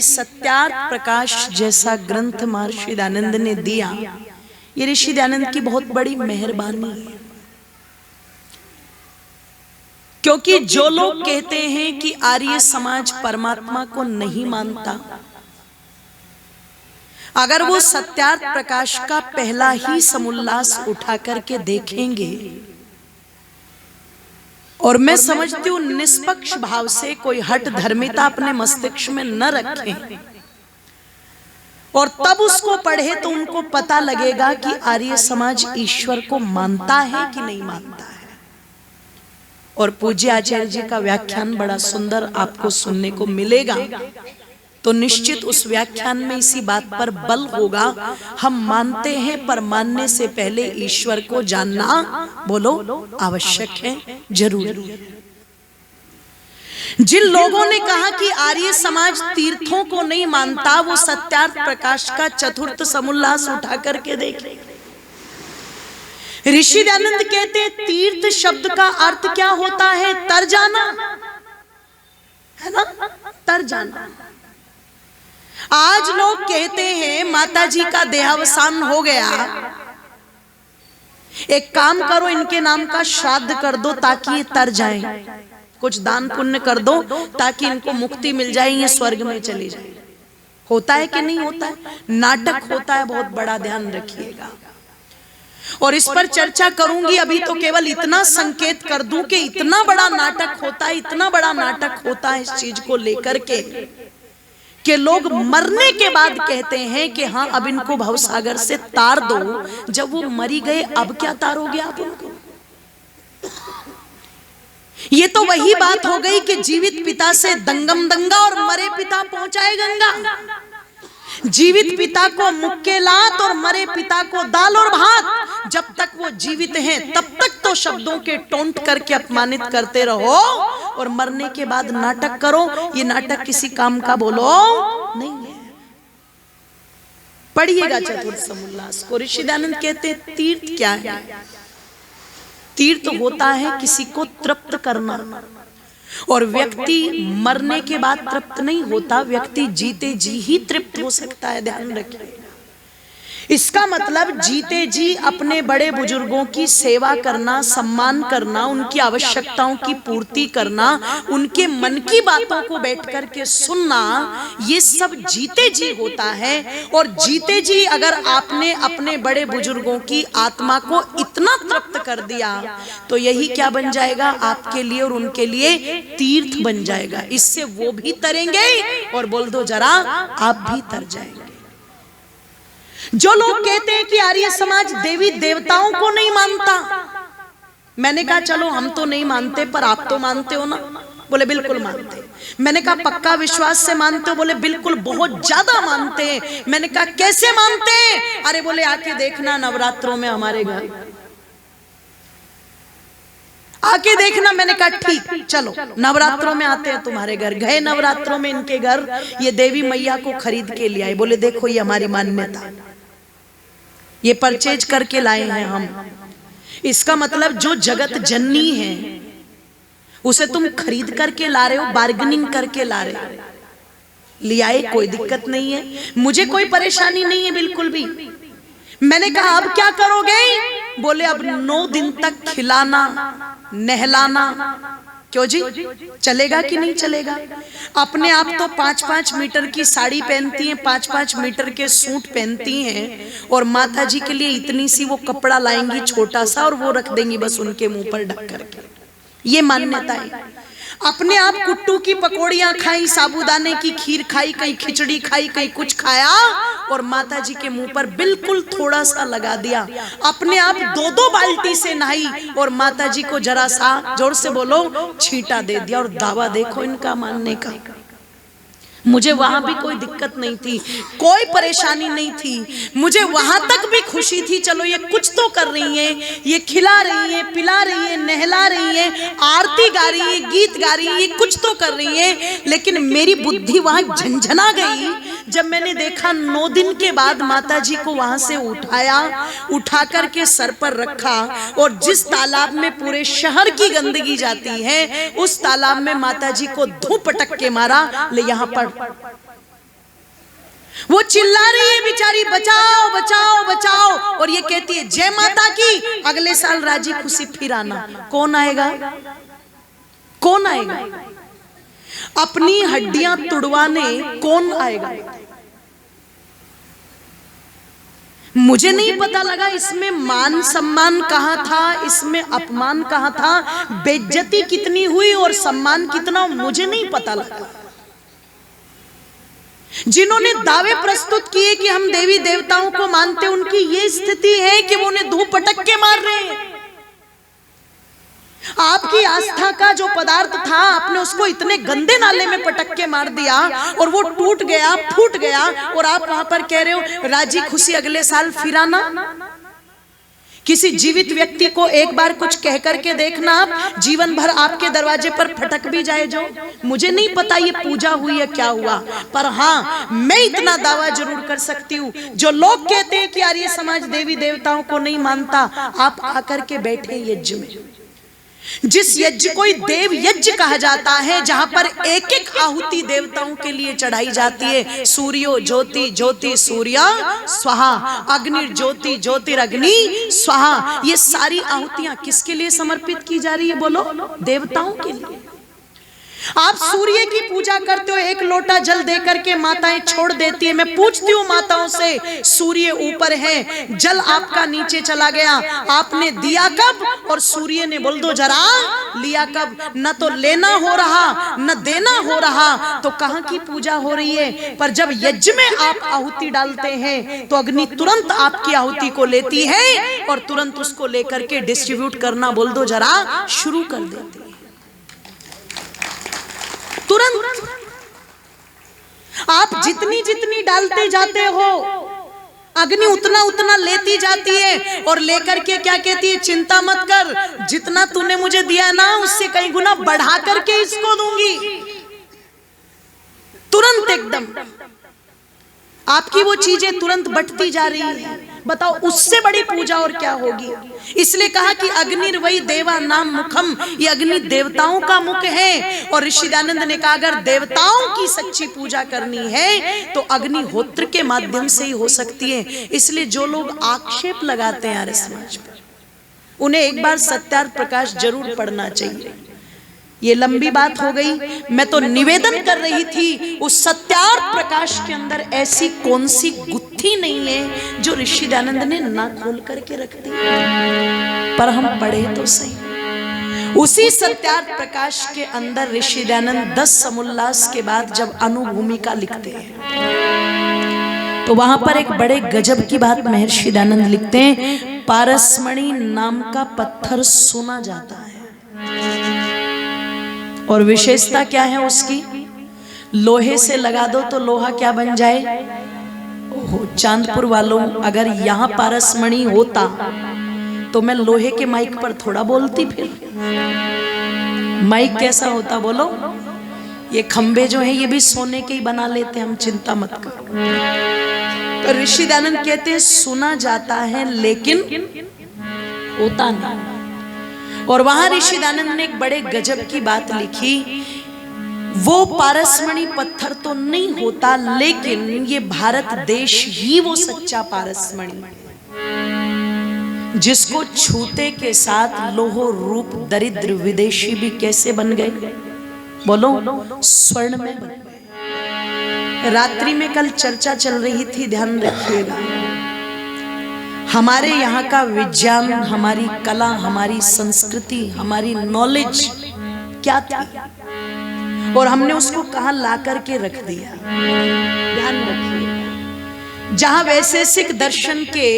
सत्यार्थ प्रकाश जैसा ग्रंथ महर्षि दयानंद ने दिया, ये ऋषि दयानंद की बहुत बड़ी मेहरबानी है। क्योंकि जो लोग कहते हैं कि आर्य समाज परमात्मा को नहीं मानता, अगर वो सत्यार्थ प्रकाश का पहला ही समुल्लास उठा करके देखेंगे, और मैं समझती हूं निष्पक्ष भाव से कोई हट धर्मिता अपने मस्तिष्क में न रखें और तब उसको पढ़े, तो उनको पता लगेगा कि आर्य समाज ईश्वर को मानता है कि नहीं मानता है। और पूज्य आचार्य जी का व्याख्यान बड़ा सुंदर आपको सुनने को मिलेगा, तो निश्चित उस व्याख्यान में इसी बात पर बल होगा। हम मानते हैं, पर मानने से पहले ईश्वर को जानना बोलो आवश्यक है, जरूरी है। जिन लोगों ने कहा कि आर्य समाज तीर्थों को नहीं मानता, वो सत्यार्थ प्रकाश का चतुर्थ समुल्लास उठा करके देखें। ऋषि दयानंद कहते हैं तीर्थ शब्द का अर्थ क्या होता है? तर जाना, है ना, तर जाना। आज लोग कहते हैं माता जी का देहावसान हो गया, एक काम करो इनके नाम का श्राद्ध कर दो ताकि ये तर जाएं, कुछ दान पुण्य कर दो ताकि इनको मुक्ति मिल जाए, ये स्वर्ग में चले जाए। होता है कि नहीं होता है? नाटक होता है, बहुत बड़ा ध्यान रखिएगा। और इस पर चर्चा करूंगी, अभी तो केवल इतना संकेत कर दूं कि इतना बड़ा नाटक होता है, इतना बड़ा नाटक होता है इस चीज को लेकर के कि लोग मरने के बाद कहते हैं कि हाँ अब इनको भवसागर से तार दो। जब वो मरी गए अब क्या तारोगे आप उनको? ये तो वही बात हो गई कि जीवित पिता से दंगम दंगा और मरे पिता पहुंचाए गंगा। जीवित पिता को मुक्के लात और मरे पिता को दाल और भात। जब तक वो जीवित हैं तब तक तो शब्दों के टोंट करके अपमानित करते रहो, और मरने के बाद नाटक करो। ये नाटक किसी काम का बोलो नहीं है। पढ़िएगा चतुर्थ समुल्लास को। ऋषि दयानंद कहते हैं तीर्थ क्या है? तीर्थ होता है किसी को तृप्त करना, और व्यक्ति मरने के बाद तृप्त नहीं होता, व्यक्ति जीते जी ही तृप्त हो सकता है। ध्यान रखिए, इसका मतलब जीते जी अपने बड़े बुजुर्गों की सेवा करना, सम्मान करना, उनकी आवश्यकताओं की पूर्ति करना, उनके मन की बातों को बैठ करके सुनना, ये सब जीते जी होता है। और जीते जी अगर आपने अपने बड़े बुजुर्गों की आत्मा को इतना तृप्त कर दिया, तो यही क्या बन जाएगा आपके लिए और उनके लिए? तीर्थ बन जाएगा। इससे वो भी तरेंगे और बोल दो जरा आप भी तर जाएंगे। जो लोग कहते हैं कि आर्य समाज देवी देवताओं को नहीं मानता, मैंने कहा चलो हम तो नहीं मानते, पर आप तो मानते हो ना? बोले बिल्कुल मानते। मैंने कहा पक्का विश्वास से मानते हो? बोले बिल्कुल, बहुत ज्यादा मानते हैं। मैंने कहा कैसे मानते हैं? अरे बोले आके देखना नवरात्रों में हमारे घर, आके देखना। मैंने कहा ठीक, चलो नवरात्रों में आते हैं तुम्हारे घर। गए नवरात्रों में इनके घर, ये देवी मैया को खरीद के ले आए। बोले देखो ये हमारी मान्यता, ये परचेज करके लाए हैं हम। इसका मतलब जो जगत जननी है उसे तुम खरीद करके ला रहे हो, बार्गेनिंग करके ला रहे हो। ले आए, कोई दिक्कत नहीं है, मुझे कोई परेशानी नहीं है बिल्कुल भी। मैंने कहा अब क्या करोगे? बोले अब 9 दिन तक खिलाना नहलाना। क्यों जी, चलेगा कि नहीं चलेगा? अपने आप तो 5-5 मीटर की साड़ी पहनती हैं, 5-5 मीटर के सूट पहनती हैं, और माता जी के लिए इतनी सी वो कपड़ा लाएंगी छोटा सा, और वो रख देंगी बस उनके मुंह पर ढक करके। ये मान्यता है। अपने आप कुट्टू की पकौड़ियां खाई, साबूदाने की खीर खाई, कहीं खिचड़ी खाई, कहीं कुछ खाया, और माता जी के मुंह पर बिल्कुल थोड़ा सा लगा दिया। अपने आप 2-2 बाल्टी से नहाई और माता जी को जरा सा जोर से बोलो छींटा दे दिया। और दावा देखो इनका मानने का। मुझे वहां भी कोई दिक्कत नहीं थी, कोई परेशानी नहीं थी, मुझे वहां तक भी खुशी थी। चलो ये कुछ तो कर रही है, ये खिला रही है, पिला रही है, नहला रही है, आरती गा रही है, गीत गा रही है, ये कुछ तो कर रही है। लेकिन मेरी बुद्धि वहां झंझना गई जब मैंने देखा 9 दिन के बाद माता जी को वहां से उठाया, उठा करके सर पर रखा, और जिस तालाब में पूरे शहर की गंदगी जाती है उस तालाब में माता जी को धूप पटक के मारा। ले यहाँ पर वो चिल्ला रही है बेचारी, बचाओ बचाओ बचाओ, और ये कहती है जय माता की, अगले साल राजी खुशी फिर आना। कौन आएगा? कौन आएगा? अपनी हड्डियां तुड़वाने कौन आएगा? मुझे नहीं पता लगा इसमें मान सम्मान कहाँ था, इसमें अपमान कहाँ था, बेइज्जती कितनी हुई और सम्मान कितना, मुझे नहीं पता लगा। जिन्होंने दावे प्रस्तुत किए कि हम देवी देवताओं को मानते, उनकी ये स्थिति है कि वो उन्हें धूप पटक के मार रहे हैं। आपकी आस्था का जो पदार्थ था, आपने उसको इतने गंदे नाले में पटक के मार दिया और वो टूट गया, फूट गया, और आप वहां पर कह रहे हो राजी खुशी अगले साल फिर आना। किसी जीवित व्यक्ति को एक बार कुछ कह करके देखना, आप जीवन भर आपके दरवाजे पर फटक भी जाए जो। मुझे नहीं पता ये पूजा हुई है क्या हुआ, पर हाँ मैं इतना दावा जरूर कर सकती हूँ, जो लोग कहते हैं कि यार ये समाज देवी देवताओं को नहीं मानता, आप आकर के बैठे यज्ञ में, जिस यज्ञ को देव यज्ञ कहा जाता है, जहां पर एक एक आहुति देवताओं के लिए चढ़ाई जाती है। सूर्यो ज्योति ज्योति सूर्या स्वाहा, अग्नि ज्योति ज्योतिरग्नि स्वाहा, ये सारी आहुतियां किसके लिए समर्पित की जा रही है? बोलो, देवताओं के लिए। आप सूर्य की पूजा करते हो, एक लोटा जल दे करके माताएं छोड़ देती है। मैं पूछती हूँ माताओं से, सूर्य ऊपर है, जल आपका नीचे चला गया, आपने दिया कब? और सूर्य ने, बोल दो जरा, लिया कब? न तो लेना हो रहा न देना हो रहा, तो कहाँ की पूजा हो रही है? पर जब यज्ञ में आप आहुति डालते हैं तो अग्नि तुरंत आपकी आहुति को लेती है और तुरंत उसको लेकर के डिस्ट्रीब्यूट करना, बोल दो जरा, शुरू कर देती है तुरंत। आप जितनी जितनी डालते जाते हो, अग्नि उतना उतना लेती जाती है और लेकर के क्या कहती है? चिंता मत कर, जितना तूने मुझे दिया ना उससे कई गुना बढ़ा करके इसको दूंगी। तुरंत एकदम आपकी वो चीजें तुरंत बढ़ती जा रही है। बताओ उससे बड़ी पूजा और क्या होगी? इसलिए कहा कि अग्निर्वै देवा नाम मुखम, ये अग्नि देवताओं का मुख है। और ऋषि दयानंद ने कहा अगर देवताओं की सच्ची पूजा करनी है तो अग्निहोत्र के माध्यम से ही हो सकती है। इसलिए जो लोग आक्षेप लगाते हैं आर्य समाज पर, उन्हें एक बार सत्यार्थ प्रकाश जरूर पढ़ना चाहिए। ये लंबी बात हो गई, मैं तो निवेदन कर रही थी, उस सत्यार्थ प्रकाश के अंदर ऐसी कौन सी गुत्थी नहीं है जो ऋषि दयानंद ने ना खोल करके रख दी, पर हम पढ़े तो सही। उसी सत्यार्थ प्रकाश के अंदर ऋषि दयानंद 10 समुल्लास के बाद जब अनुभूमिका लिखते हैं तो वहां पर एक बड़े गजब की बात महर्षि दयानंद लिखते हैं, पारसमणि नाम का पत्थर सुना जाता है और विशेषता क्या है उसकी? लोहे से लगा दो तो लोहा क्या बन जाए? ओहो, चांदपुर वालों, अगर यहाँ पारसमणि होता तो मैं लोहे के माइक पर थोड़ा बोलती। फिर माइक कैसा होता बोलो? ये खंबे जो है ये भी सोने के ही बना लेते, हम चिंता मत करो। तो ऋषि दयानंद कहते हैं सुना जाता है लेकिन होता नहीं। और वहां ऋषि दयानंद ने एक बड़े गजब की बात लिखी, वो पारसमणि पत्थर तो नहीं होता लेकिन ये भारत देश ही वो सच्चा पारसमणि जिसको छूते के साथ लोहो रूप दरिद्र विदेशी भी कैसे बन गए? बोलो, स्वर्ण में बन गए। रात्रि में कल चर्चा चल रही थी, ध्यान रखिएगा, हमारे यहाँ का विज्ञान, हमारी कला, हमारी संस्कृति, हमारी नॉलेज क्या थी और हमने उसको कहाँ ला करके रख दिया। ध्यान रखिए, जहाँ वैशेषिक दर्शन के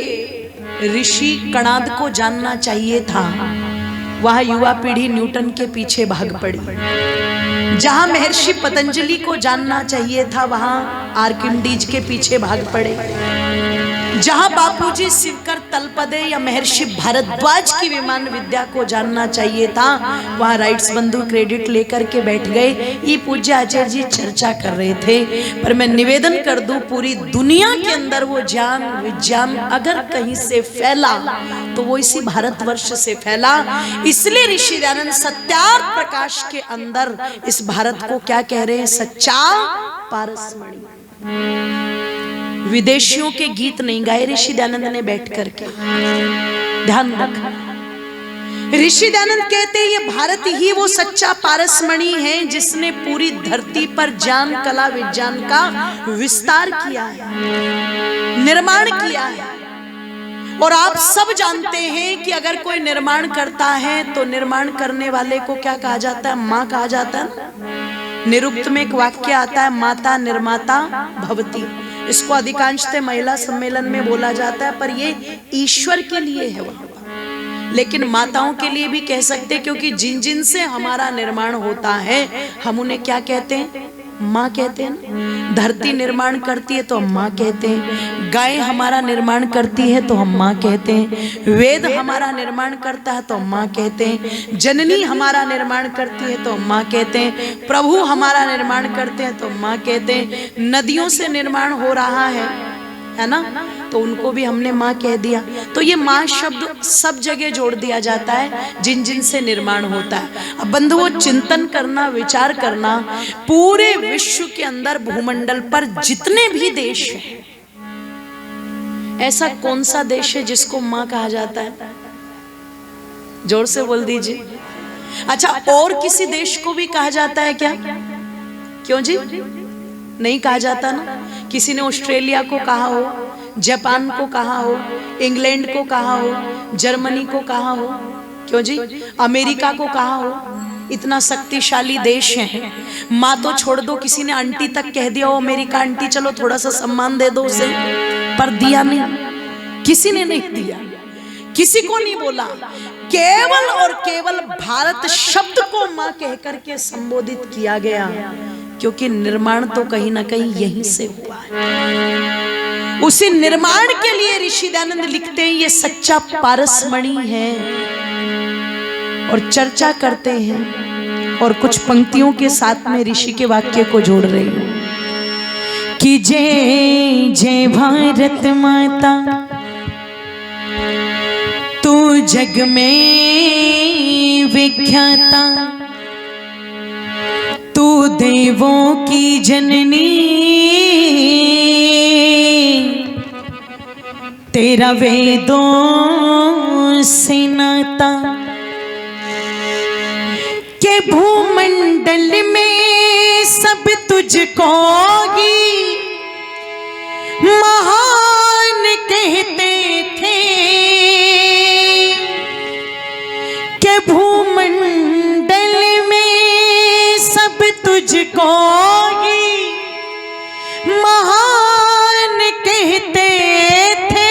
ऋषि कणाद को जानना चाहिए था, वहाँ युवा पीढ़ी न्यूटन के पीछे भाग पड़ी। जहाँ महर्षि पतंजलि को जानना चाहिए था, वहाँ आर्किमिडीज के पीछे भाग पड़े। जहां बापूजी शिवकर तलपदे या महर्षि भारद्वाज की विमान विद्या को जानना चाहिए था, वहां राइट्स बंधु क्रेडिट लेकर के बैठ गए। ये पूज्य आचार्य जी चर्चा कर रहे थे, पर मैं निवेदन कर दूं, पूरी दुनिया के अंदर वो ज्ञान विज्ञान अगर कहीं से फैला तो वो इसी भारतवर्ष से फैला। इसलिए ऋषि दयानंद सत्यार्थ प्रकाश के अंदर इस भारत को क्या कह रहे हैं? सच्चा पारसमणि। विदेशियों के गीत नहीं गाए ऋषि दयानंद ने बैठ करके। ध्यान रखना, ऋषि दयानंद कहते हैं ये भारत ही वो सच्चा पारसमणि है जिसने पूरी धरती पर ज्ञान कला विज्ञान का विस्तार किया है, निर्माण किया है। और आप सब जानते हैं कि अगर कोई निर्माण करता है तो निर्माण करने वाले को क्या कहा जाता है? माँ कहा जाता है। निरुक्त में एक वाक्य आता है, माता निर्माता भवती। इसको अधिकांशतः महिला सम्मेलन में बोला जाता है, पर ये ईश्वर के लिए है वहां, लेकिन माताओं के लिए भी कह सकते हैं, क्योंकि जिन जिन से हमारा निर्माण होता है हम उन्हें क्या कहते हैं? माँ कहते हैं। धरती निर्माण करती है तो हम माँ कहते हैं, गाय हमारा निर्माण करती है तो हम माँ कहते हैं, वेद हमारा निर्माण करता है तो हम माँ कहते हैं, जननी हमारा निर्माण करती है तो हम माँ कहते हैं, प्रभु हमारा निर्माण करते हैं तो हम माँ कहते हैं। नदियों से निर्माण हो रहा है ना, तो उनको भी हमने माँ कह दिया। तो ये माँ शब्द सब जगह जोड़ दिया जाता है जिन जिन से निर्माण होता है। अब बंधुओं, चिंतन करना, विचार करना, पूरे विश्व के अंदर भूमंडल पर जितने भी देश हैं, ऐसा कौन सा देश है जिसको माँ कहा जाता है? जोर से बोल दीजिए। अच्छा, और किसी देश को भी कहा जाता है क्या? क्यों जी? नहीं कहा जाता ना। किसी ने ऑस्ट्रेलिया को कहा हो, जापान को कहा हो, इंग्लैंड को कहा हो, जर्मनी को कहा हो, क्यों जी? अमेरिका को कहा हो। इतना शक्तिशाली देश है। माँ तो छोड़ दो, किसी ने आंटी तक कह दिया हो, अमेरिका आंटी, चलो थोड़ा सा सम्मान दे दो उसे, पर दिया नहीं, किसी ने नहीं दिया, किसी को नहीं बोला। केवल और केवल भारत शब्द को माँ कहकर के संबोधित किया गया, क्योंकि निर्माण तो कहीं ना कहीं यहीं से हुआ है। उसी निर्माण के लिए ऋषि दयानंद लिखते हैं ये सच्चा पारसमणि है, और चर्चा करते हैं। और कुछ पंक्तियों के साथ में ऋषि के वाक्य को जोड़ रही हूं कि जय जय भारत माता, तू जग में विख्याता, तू देवों की जननी, तेरा वेदों से नाता, के भूमंडल में सब तुझको ही महान कहते थे, के भूमंडल में सब तुझको ही महान कहते थे।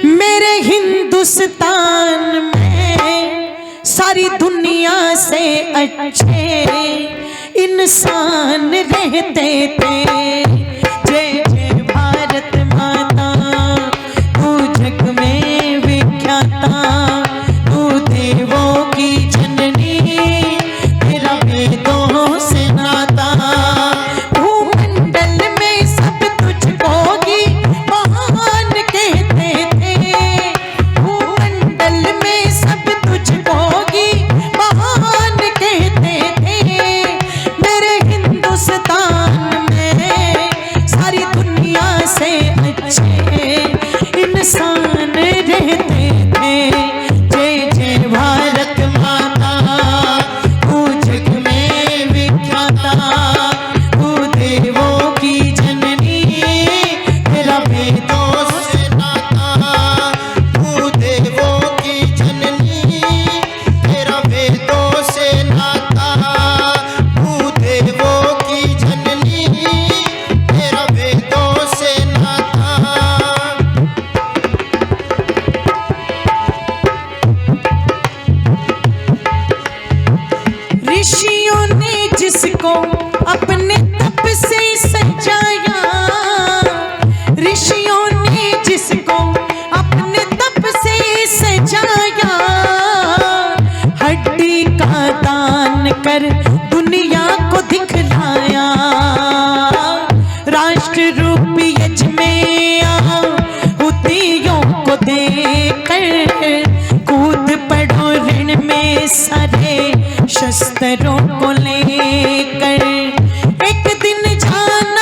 मेरे हिंदुस्तान में सारी दुनिया से अच्छे इंसान रहते थे। जय जय भारत माता, तू जग में विख्याता, तू देवों की जननी, तेरा वेदों से नाता, भूमंडल में सब तुझको ही महान कहते थे, भूमंडल में सब तुझको ही महान कहते थे। मेरे हिंदुस्तान में सारी दुनिया से अच्छे इंसान रहते थे। जय जय भारत माता, तू जग में विख्याता, तू देवों की जननी, तेरा वेदों से नाता, तू देवों की जननी, तेरा वेदों से नाता, तू देवों की जननी, तेरा वेदों से नाता। ऋषियों ने जिसको अपने तप से सजाया, ऋषियों ने जिसको अपने तप से सजाया, हड्डी का दान कर दुनिया को दिखलाया, राष्ट्र रूपी यज्ञ में आहुतियों को देकर कूद पड़ो ऋण में सारे शस्त्रों को लेकर। एक दिन जान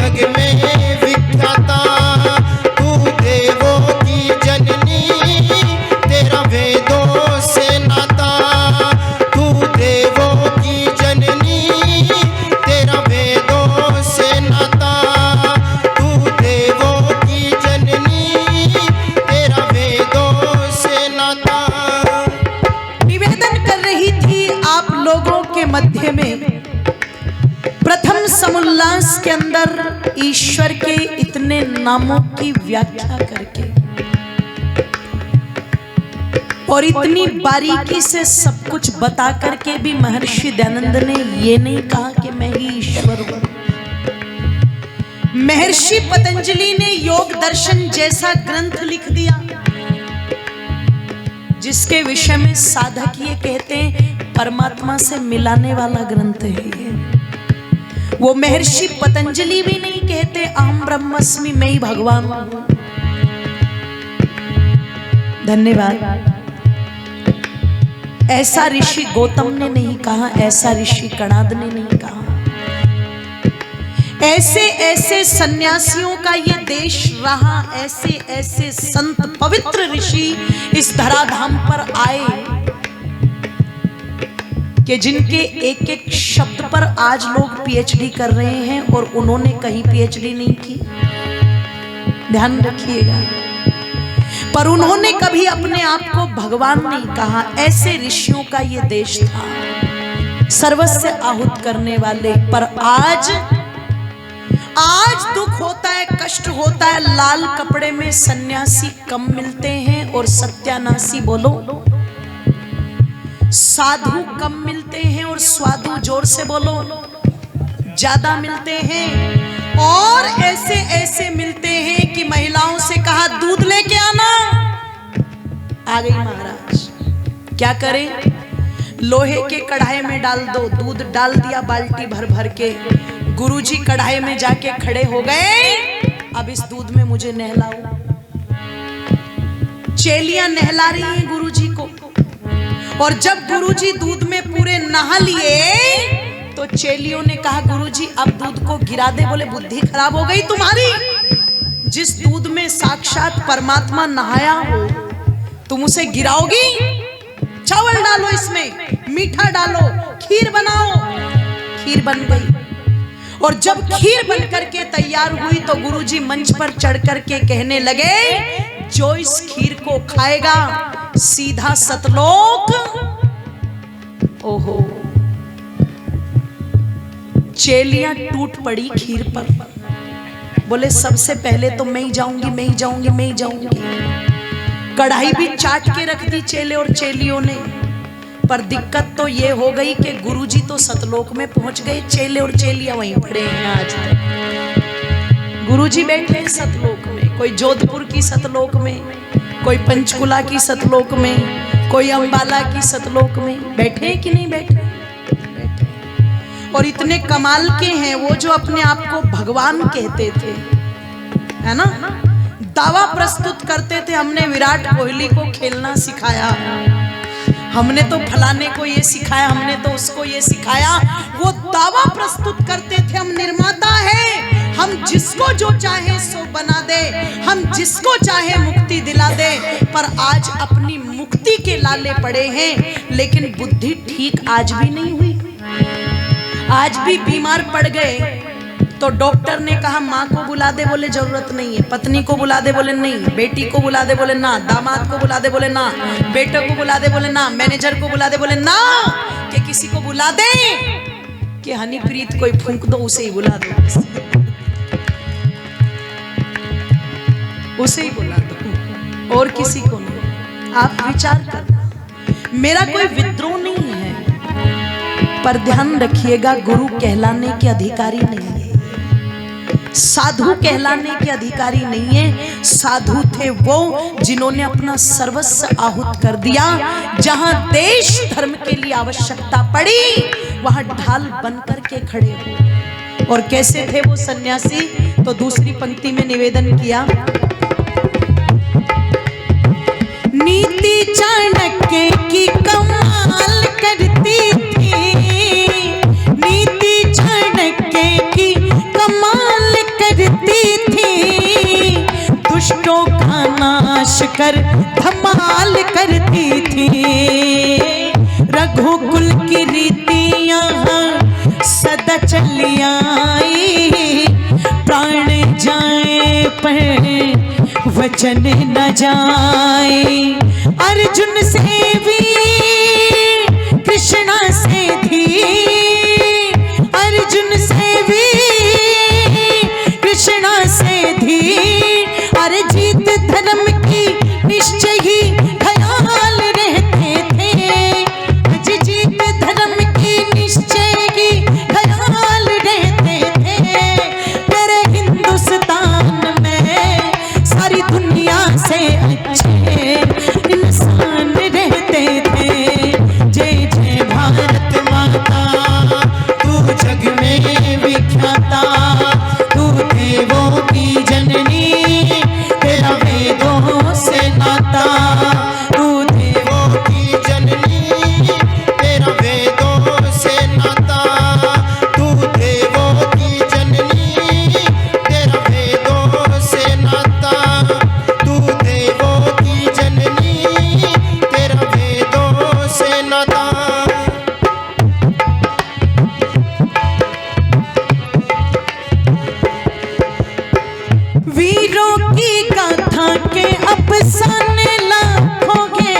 जग में विख्याता, तू देवों की जननी, तेरा वेदों से नाता। तू देवों की जननी, तेरा वेदों से नाता। तू देवों की जननी, तेरा वेदों से नाता। निवेदन कर रही थी आप लोगों के मध्य में, प्रथम समोल्लास के अंदर ईश्वर के इतने नामों की व्याख्या करके और इतनी बारीकी से सब कुछ बता करके भी महर्षि दयानंद ने ये नहीं कहा कि मैं ही ईश्वर हूं। महर्षि पतंजलि ने योग दर्शन जैसा ग्रंथ लिख दिया जिसके विषय में साधक ये कहते हैं परमात्मा से मिलाने वाला ग्रंथ है ये। वो महर्षि पतंजलि भी नहीं कहते अहम ब्रह्मस्मि, मैं ही भगवान हूं। धन्यवाद। ऐसा ऋषि गौतम ने नहीं कहा, ऐसा ऋषि कणाद ने नहीं कहा। ऐसे ऐसे सन्यासियों का ये देश रहा, ऐसे ऐसे संत पवित्र ऋषि इस धराधाम पर आए कि जिनके एक एक शब्द पर आज लोग पीएचडी कर रहे हैं और उन्होंने कहीं पीएचडी नहीं की, ध्यान रखिएगा। पर उन्होंने कभी अपने आप को भगवान नहीं कहा। ऐसे ऋषियों का ये देश था, सर्वस्व आहुत करने वाले। पर आज दुख होता है, कष्ट होता है, लाल कपड़े में सन्यासी कम मिलते हैं और सत्यानाशी बोलो साधु कम मिलते हैं और स्वादु जोर से बोलो ज्यादा मिलते हैं। और ऐसे ऐसे मिलते हैं कि महिलाओं से कहा दूध लेके आना, आ गई महाराज। क्या करें, लोहे के कढ़ाई में डाल दो, दूध डाल दिया बाल्टी भर भर के। गुरुजी कढ़ाई में जाके खड़े हो गए, अब इस दूध में मुझे नहलाओ। चेलियां नहला रही हैं गुरुजी को, और जब गुरुजी दूध में पूरे नहा लिए तो चेलियों ने कहा गुरुजी अब दूध को गिरा दे। बोले बुद्धि खराब हो गई तुम्हारी, जिस दूध में साक्षात परमात्मा नहाया हो तुम उसे गिराओगी? चावल डालो, इसमें मीठा डालो, खीर बनाओ। खीर बन गई, और जब खीर बन करके तैयार हुई तो गुरुजी मंच पर चढ़ करके कहने लगे जो इस खीर को खाएगा सीधा सतलोक। ओहो, चेलियां टूट पड़ी खीर पर। बोले सबसे पहले तो मैं ही जाऊंगी, मैं ही जाऊंगी, मैं ही जाऊंगी। कढ़ाई भी चाट के रख दी चेले और चेलियों ने। पर दिक्कत तो ये हो गई कि गुरुजी तो सतलोक में पहुंच गए, चेले और चेलियां वहीं पड़े हैं आज तक। गुरुजी बैठे हैं सतलोक में, कोई जोधपुर की सतलोक में, कोई पंचकुला की सतलोक में, कोई अंबाला की सतलोक में। बैठे हैं कि नहीं बैठे? बैठे। और इतने कमाल के हैं वो जो अपने आप को भगवान कहते थे, है ना, दावा प्रस्तुत करते थे हमने विराट कोहली को खेलना सिखाया, हमने तो फलाने को ये सिखाया, हमने तो उसको ये सिखाया। वो दावा प्रस्तुत करते थे हम निर्माता हैं, हम जिसको जो चाहे सो बना दे, हम जिसको चाहे मुक्ति दिला दे। पर आज अपनी मुक्ति के लाले पड़े हैं, लेकिन बुद्धि ठीक आज भी नहीं हुई। आज भी बीमार पड़ गए तो डॉक्टर ने कहा माँ को बुला दे, बोले जरूरत नहीं है। पत्नी को बुला दे, बोले नहीं। बेटी को बुला दे, बोले ना। दामाद को बुला दे, बोले ना। बेटे को बुला दे, बोले ना। मैनेजर को बुला दे, बोले ना। कि किसी को बुला दे कि हनीप्रीत कोई फूंक दो, उसे ही बुला दो, उसे ही बुला दो, और किसी को नहीं। आप विचार कर, मेरा कोई विद्रोह नहीं है, पर ध्यान रखिएगा गुरु कहलाने के अधिकारी नहीं है, साधु कहलाने के अधिकारी नहीं है। साधु थे वो जिन्होंने अपना सर्वस्व आहुत कर दिया। जहां देश धर्म के लिए आवश्यकता पड़ी वहां ढाल बनकर के खड़े हो। और कैसे थे वो सन्यासी? तो दूसरी पंक्ति में निवेदन किया, नीति चाणक्य की कमाल करती थी, नीति चाणक्य की कमाल कर धमाल करती थी। रघुकुल की रीतियां सदा चली आई, प्राण जाए पर वचन न जाए। अर्जुन से भी कृष्णा से थी, अर्जुन से भी कृष्णा से थी। अरे जीत धर्म की निश्चय ही ख्याल रहते थे, जीत धर्म की निश्चय ही ख्याल रहते थे। मेरे हिंदुस्तान में सारी दुनिया से अच्छे इंसान रहते थे। जय जय भारत माता, तू जग में विख्याता, तू देवों की जननी, तेरा वेदों से नाता। तू देवों की जननी, तेरा वेदों से नाता। तू देवों की जननी, तेरा वेदों से नाता। तू देवों की जननी, तेरा वेदों से नाता। वीरों की गाथा के अफसाने लाखों गे,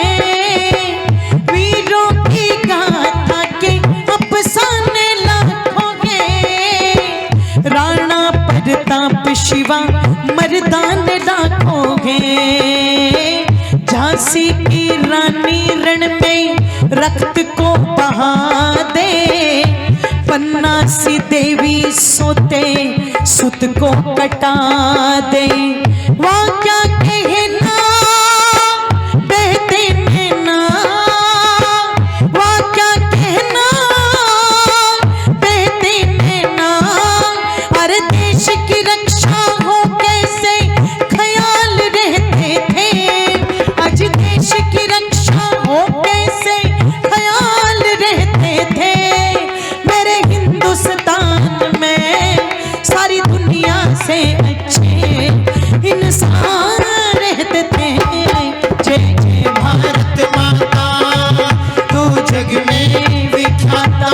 वीरों की गाथा के अफसाने लाखों गे। राणा प्रताप शिवा मर्दान लाखों गे। झांसी की रानी रण में रक्त को बहा दे, पन्ना सी देवी सोते सुत को कटा दे। वहाँ क्या कहना बहते नैना, वहाँ क्या कहना बहते नैना। अरे देश की रक्षा हो कैसे ख्याल रहते थे, आज देश की रक्षा हो कैसे ख्याल रहते थे। मेरे हिंदुस्तान में सारी दुनिया से अच्छे इंसान रहते थे। जय जय भारत माता, तू जग में विख्याता,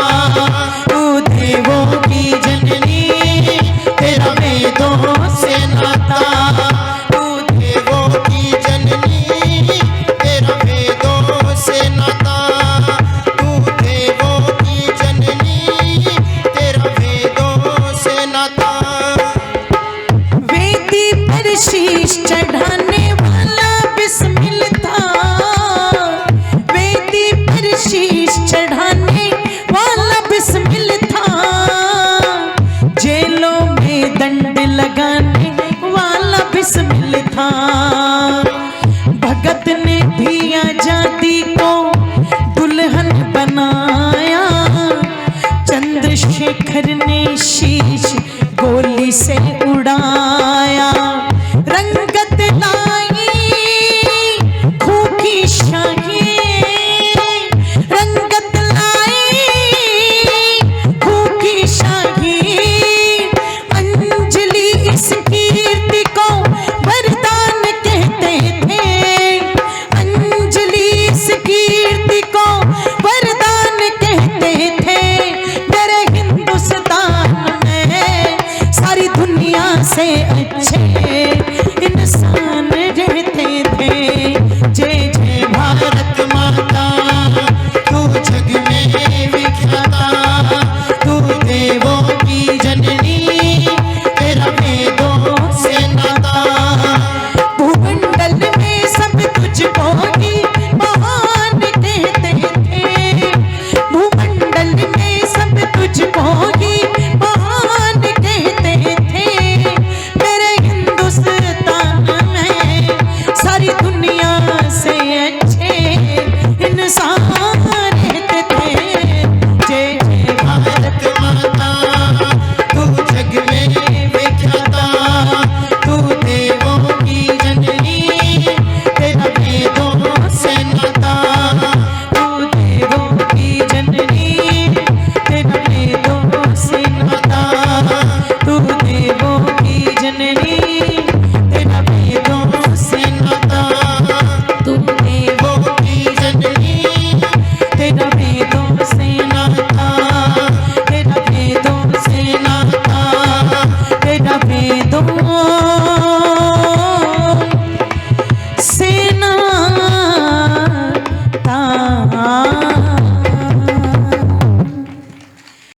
तू देवों की जननी, तेरा वेदों से नाता। तू देवों की जननी, तेरा वेदों से नाता। तू देवों की जननी, तेरा वेदों से नाता। वेदी पर शीश चढ़ाने वाला बिस्मिल था, वेदी पर शीश चढ़ाने वाला बिस्मिल था। जेलों में दंड लगाने वाला बिस्मिल था। भगत ने भी आजादी को दुल्हन बनाया, चंद्रशेखर ने शीश गोली से उड़ाया। रंगत लाई खूब की शाही, रंगत लाई खूब की शाही। अंजलि इस कीर्ति को वरदान कहते थे, अंजलि इस कीर्ति को वरदान कहते थे। मेरे हिंदुस्तान में सारी दुनिया से अच्छे